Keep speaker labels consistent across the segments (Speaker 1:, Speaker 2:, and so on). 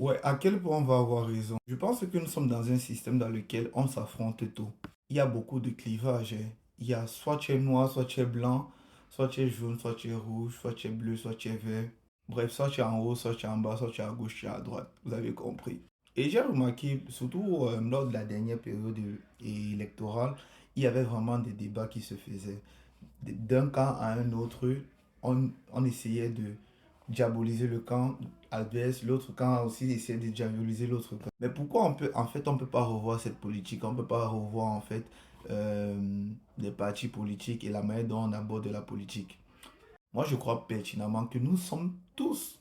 Speaker 1: Ouais, à quel point on va avoir raison? Je pense que nous sommes dans un système dans lequel on s'affronte tôt. Il y a beaucoup de clivages, hein. Il y a soit tu es noir, soit tu es blanc, soit tu es jaune, soit tu es rouge, soit tu es bleu, soit tu es vert. Bref, soit tu es en haut, soit tu es en bas, soit tu es à gauche, tu es à droite. Vous avez compris. Et j'ai remarqué, surtout lors de la dernière période électorale, il y avait vraiment des débats qui se faisaient. D'un camp à un autre, on essayait de diaboliser le camp adverse, l'autre camp aussi essayait de diaboliser l'autre camp. Mais pourquoi on peut pas revoir cette politique, on peut pas revoir en fait les partis politiques et la manière dont on aborde la politique. Moi, je crois pertinemment que nous sommes tous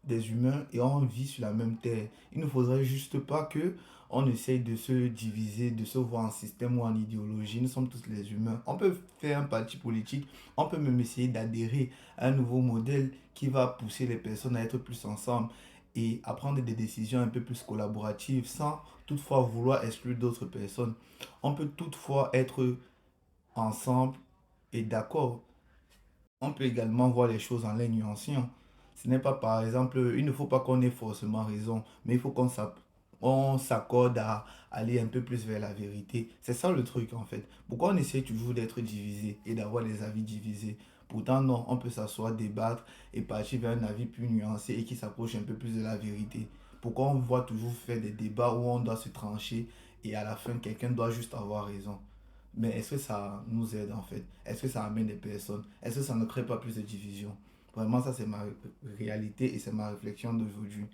Speaker 1: des humains et on vit sur la même terre. Il ne faudrait juste pas que on essaye de se diviser, de se voir en système ou en idéologie. Nous sommes tous les humains. On peut faire un parti politique, on peut même essayer d'adhérer à un nouveau modèle qui va pousser les personnes à être plus ensemble et à prendre des décisions un peu plus collaboratives sans toutefois vouloir exclure d'autres personnes. On peut toutefois être ensemble et d'accord. On peut également voir les choses en les nuançant. Ce n'est pas par exemple, il ne faut pas qu'on ait forcément raison, mais il faut on s'accorde à aller un peu plus vers la vérité. C'est ça le truc en fait. Pourquoi on essaie toujours d'être divisé et d'avoir les avis divisés? Pourtant non, on peut s'asseoir, débattre et partir vers un avis plus nuancé et qui s'approche un peu plus de la vérité. Pourquoi on voit toujours faire des débats où on doit se trancher et à la fin quelqu'un doit juste avoir raison? Mais est-ce que ça nous aide en fait? Est-ce que ça amène des personnes? Est-ce que ça ne crée pas plus de division? Vraiment, ça c'est ma réalité et c'est ma réflexion d'aujourd'hui.